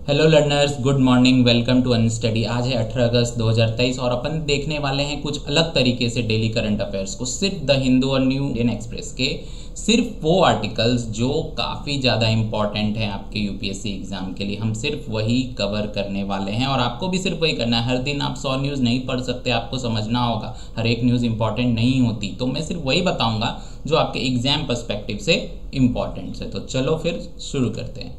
Hello learners, good morning, welcome to Unstudy. आज है 18 अगस्त 2023 और अपन देखने वाले हैं कुछ अलग तरीके से डेली करंट अफेयर्स को। सिर्फ द हिंदू और न्यू इंडियन एक्सप्रेस के सिर्फ वो आर्टिकल्स जो काफ़ी ज़्यादा इंपॉर्टेंट हैं आपके यूपीएससी एग्जाम के लिए, हम सिर्फ वही कवर करने वाले हैं। और आपको भी सिर्फ वही करना है। हर दिन आप 100 न्यूज़ नहीं पढ़ सकते, आपको समझना होगा हर एक न्यूज़ इंपॉर्टेंट नहीं होती। तो मैं सिर्फ वही बताऊँगा जो आपके एग्जाम पर्सपेक्टिव से इम्पॉर्टेंट है। तो चलो फिर शुरू करते हैं।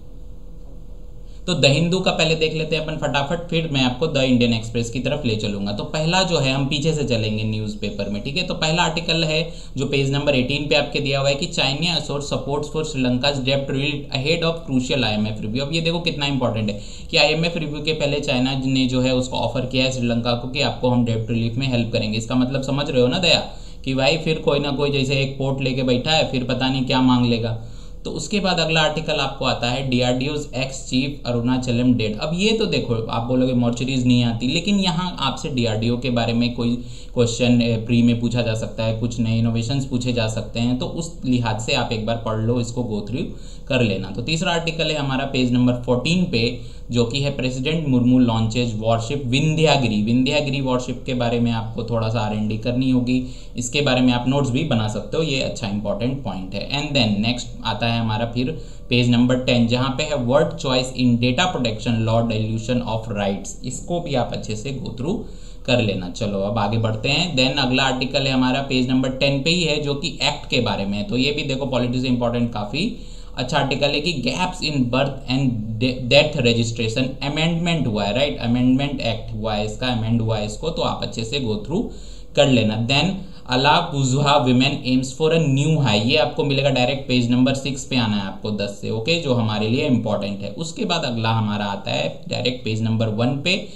तो द हिंदू का पहले देख लेते हैं अपन फटाफट, फिर मैं आपको द इंडियन एक्सप्रेस की तरफ ले चलूंगा। तो पहला जो है, हम पीछे से चलेंगे न्यूज़पेपर में, ठीक है। तो पहला आर्टिकल है जो पेज नंबर 18 पे आपके दिया हुआ है कि चाइना असोर सपोर्ट्स फॉर श्रीलंका डेब्ट relief ahead of crucial IMF review. अब ये देखो कितना इंपॉर्टेंट है कि आईएमएफ रिव्यू के पहले चाइना ने जो है उसको ऑफर किया है श्रीलंका को कि आपको हम डेब्ट रिलीफ में हेल्प करेंगे। इसका मतलब समझ रहे हो ना दया, कि भाई फिर कोई ना कोई जैसे एक पोर्ट लेके बैठा है, फिर पता नहीं क्या मांग लेगा। तो उसके बाद अगला आर्टिकल आपको आता है डीआरडीओज एक्स चीफ अरुणाचलम डेड। अब ये तो देखो, आप बोलोगे मॉर्चरीज नहीं आती, लेकिन यहाँ आपसे डीआरडीओ के बारे में कोई क्वेश्चन प्री में पूछा जा सकता है, कुछ नए इनोवेशंस पूछे जा सकते हैं। तो उस लिहाज से आप एक बार पढ़ लो, इसको गो थ्रू कर लेना। तो तीसरा आर्टिकल है हमारा पेज नंबर 14 पे, जो कि है president Murmu launches worship Vindhyagiri. Vindhyagiri worship के बारे में आपको थोड़ा सा आरएनडी करनी होगी, इसके बारे में आप नोट्स भी बना सकते हो, ये अच्छा इंपॉर्टेंट पॉइंट है। एंड देन नेक्स्ट आता है हमारा फिर पेज नंबर 10, जहाँ पे है word choice in data protection law dilution of rights. इसको भी आप अच्छे से गो थ्रू कर लेना। चलो अब आगे बढ़ते हैं। देन अगला आर्टिकल है हमारा पेज नंबर 10 पे ही है, जो कि एक्ट के बारे में है। तो ये भी देखो पॉलिटी से इंपॉर्टेंट काफी अच्छा आर्टिकल है कि gaps in birth and death registration amendment हुआ है, राइट। अमेंडमेंट एक्ट हुआ है, इसका अमेंड हुआ है इसको, तो आप अच्छे से गो थ्रू कर लेना। देन अला बुजुहा women aims for a new high, ये आपको मिलेगा डायरेक्ट पेज नंबर 6 पे आना है आपको 10 से, ओके, जो हमारे लिए इंपॉर्टेंट है। उसके बाद अगला हमारा आता है डायरेक्ट पेज नंबर 1 पे,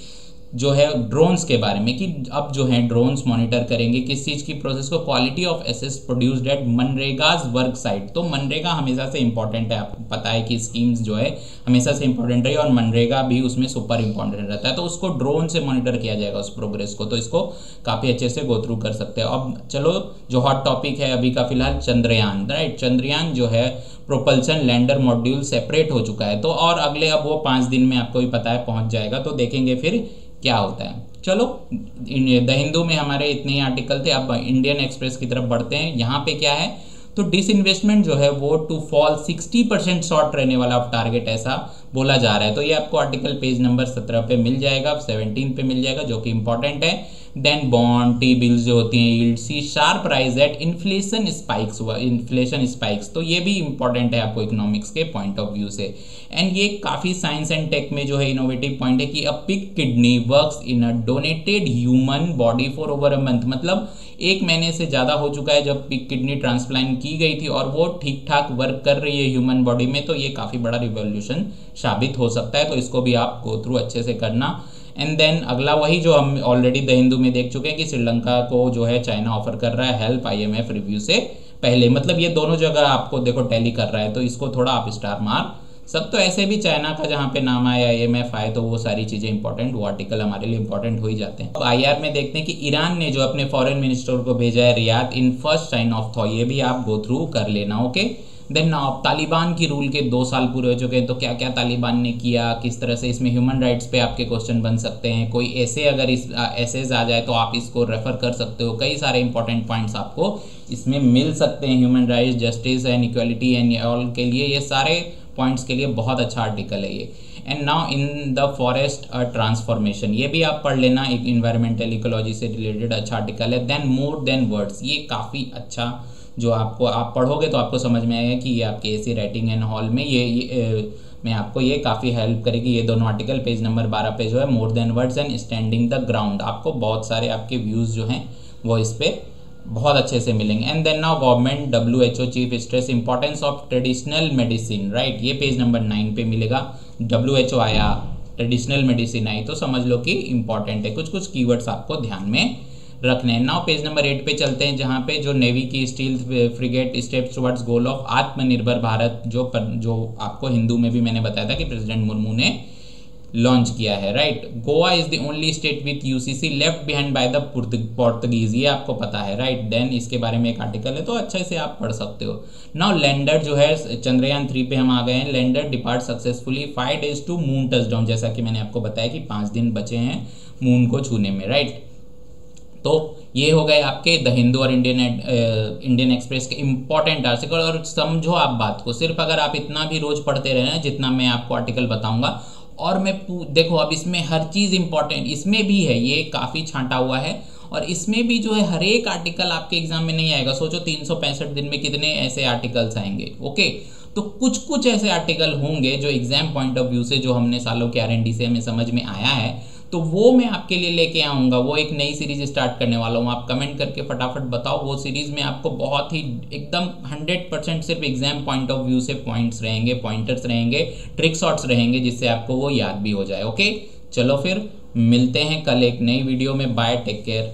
जो है ड्रोन्स के बारे में, कि अब जो है ड्रोन्स मॉनिटर करेंगे किस चीज़ की प्रोसेस को, क्वालिटी ऑफ एसेस प्रोड्यूस्ड एट मनरेगाज वर्क साइट। तो मनरेगा हमेशा से इंपॉर्टेंट है, आपको पता है कि स्कीम्स जो है हमेशा से इंपॉर्टेंट रही, और मनरेगा भी उसमें सुपर इंपॉर्टेंट रहता है। तो उसको ड्रोन से मॉनिटर किया जाएगा उस प्रोग्रेस को, तो इसको काफ़ी अच्छे से गो थ्रू कर सकते हैं। अब चलो जो हॉट टॉपिक है अभी का फिलहाल, चंद्रयान, राइट। चंद्रयान जो है प्रोपल्सन लैंडर मॉड्यूल सेपरेट हो चुका है, तो और अगले अब वो 5 दिन में आपको भी पता है पहुंच जाएगा, तो देखेंगे फिर क्या होता है। चलो द हिंदू में हमारे इतने ही आर्टिकल थे। अब इंडियन एक्सप्रेस की तरफ बढ़ते हैं। यहाँ पे क्या है, तो डिसइन्वेस्टमेंट जो है वो टू फॉल 60% शॉर्ट रहने वाला टारगेट ऐसा बोला जा रहा है। तो ये आपको आर्टिकल पेज नंबर 17 पे मिल जाएगा, 17 पे मिल जाएगा, जो कि इंपॉर्टेंट है। देन बॉन्ड टी बिल्स जो होती हैं, yield see sharp rise at inflation spikes हुआ, इन्फ्लेशन स्पाइक्स, तो ये भी इंपॉर्टेंट है आपको इकोनॉमिक्स के पॉइंट ऑफ व्यू से। एंड ये काफ़ी साइंस एंड टेक में जो है इनोवेटिव पॉइंट है कि a pig kidney works in a donated human body for over a month. मतलब 1 महीने से ज़्यादा हो चुका है जब पिग किडनी ट्रांसप्लांट की गई थी, और वो ठीक ठाक वर्क कर रही है ह्यूमन बॉडी में, तो ये काफ़ी बड़ा रिवॉल्यूशन साबित हो सकता है। तो इसको भी आप गो थ्रू अच्छे से करना। एंड देन अगला वही जो हम ऑलरेडी द हिंदू में देख चुके हैं कि श्रीलंका को जो है चाइना ऑफर कर रहा है हेल्प आईएमएफ रिव्यू से पहले। मतलब ये दोनों जगह आपको देखो टैली कर रहा है, तो इसको थोड़ा आप स्टार मार सब। तो ऐसे भी चाइना का जहाँ पे नाम आया, आईएमएफ आए, तो वो सारी चीज़ें इंपॉर्टेंट, वो आर्टिकल हमारे लिए इंपॉर्टेंट हो ही जाते हैं। अब आईआर में देखते हैं कि ईरान ने जो अपने फॉरेन मिनिस्टर को भेजा है Riyadh in first sign of thaw, ये भी आप गो थ्रू कर लेना, ओके। देन नाउ तालिबान की रूल के 2 साल पूरे हो चुके हैं, तो क्या क्या तालिबान ने किया, किस तरह से इसमें ह्यूमन राइट्स पे आपके क्वेश्चन बन सकते हैं। कोई ऐसे अगर इस ऐसेज आ जाए तो आप इसको रेफर कर सकते हो। कई सारे इंपॉर्टेंट पॉइंट्स आपको इसमें मिल सकते हैं, human rights, justice and equality and all के लिए, ये सारे पॉइंट्स के लिए बहुत अच्छा आर्टिकल है ये। And now in the forest transformation, ये भी आप पढ़ लेना, एक इन्वायरमेंटल इकोलॉजी से रिलेटेड अच्छा आर्टिकल है। देन मोर देन वर्ड्स, ये काफ़ी अच्छा, जो आपको आप पढ़ोगे तो आपको समझ में आएगा कि ये आपके एसी राइटिंग एंड हॉल में में आपको ये काफ़ी हेल्प करेगी। ये दोनों आर्टिकल पेज नंबर 12 पे जो है more than words and standing the ground, आपको बहुत सारे आपके व्यूज़ जो हैं वो इस पर बहुत अच्छे से मिलेंगे। And then now government WHO chief stress importance of traditional medicine, right, ये पेज नंबर 9 पे मिलेगा। WHO आया, ट्रेडिशनल मेडिसिन आई, तो समझ लो कि इंपॉर्टेंट है। कुछ कुछ कीवर्ड्स आपको ध्यान में रखने हैं। नाउ पेज नंबर 8 पे चलते हैं, जहाँ पे जो नेवी की steel frigate steps towards goal of आत्मनिर्भर भारत, जो आपको हिंदू में भी मैंने बताया था कि प्रेसिडेंट मुर्मू ने लॉन्च किया है, right. Goa is the only state with UCC left behind by the Portuguese, ये आपको पता है, राइट। देन इसके बारे में एक आर्टिकल है, तो अच्छे से आप पढ़ सकते हो। नाउ लैंडर जो है चंद्रयान 3 पे हम आ गए हैं। Lander depart successfully 5 days to moon touchdown, जैसा कि मैंने आपको बताया कि 5 दिन बचे हैं मून को छूने में, राइट। तो ये हो गए आपके द हिंदू और इंडियन एक्सप्रेस के इंपॉर्टेंट आर्टिकल। और समझो आप बात को, सिर्फ अगर आप इतना भी रोज पढ़ते रहे ना जितना मैं आपको आर्टिकल बताऊंगा, और मैं देखो अब इसमें हर चीज़ इंपॉर्टेंट इसमें भी है, ये काफ़ी छांटा हुआ है, और इसमें भी जो है हर एक आर्टिकल आपके एग्जाम में नहीं आएगा। सोचो 365 दिन में कितने ऐसे आर्टिकल्स आएंगे, ओके। तो कुछ कुछ ऐसे आर्टिकल होंगे जो एग्जाम पॉइंट ऑफ व्यू से, जो हमने सालों के R&D से हमें समझ में आया है, तो वो मैं आपके लिए लेके आऊँगा। वो एक नई सीरीज स्टार्ट करने वाला हूँ, आप कमेंट करके फटाफट बताओ। वो सीरीज़ में आपको बहुत ही एकदम 100% सिर्फ एग्जाम पॉइंट ऑफ व्यू से पॉइंट्स रहेंगे, पॉइंटर्स रहेंगे, ट्रिक शॉट्स रहेंगे, जिससे आपको वो याद भी हो जाए, ओके। चलो फिर मिलते हैं कल एक नई वीडियो में। Bye, take care.